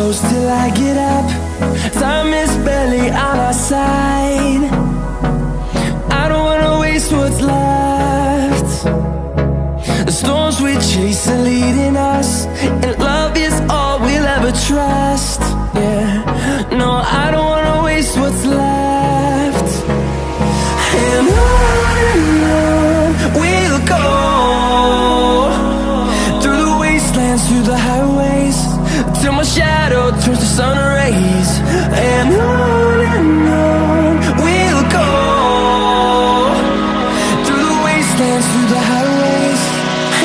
close till I get up. Time is barely on our side. I don't wanna waste what's left. The storms we chase are leading us, and love is all we'll ever trust. Yeah, no, I don't wanna waste what's left. And on we'll go, through the wastelands, through the highways, till my shadow turns to sun rays. And on we'll go, through the wastelands, through the highways,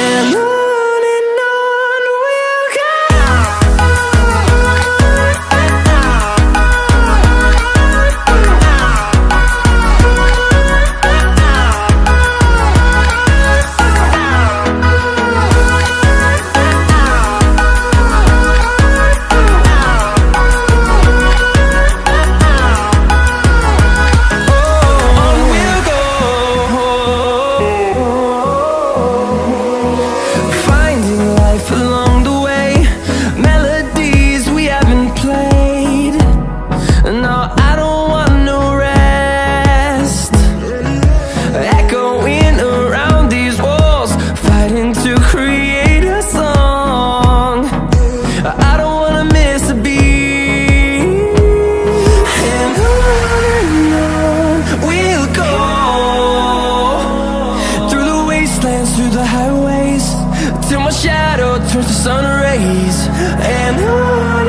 and on we'll go. Through the highways, till my shadow turns to sun rays. And on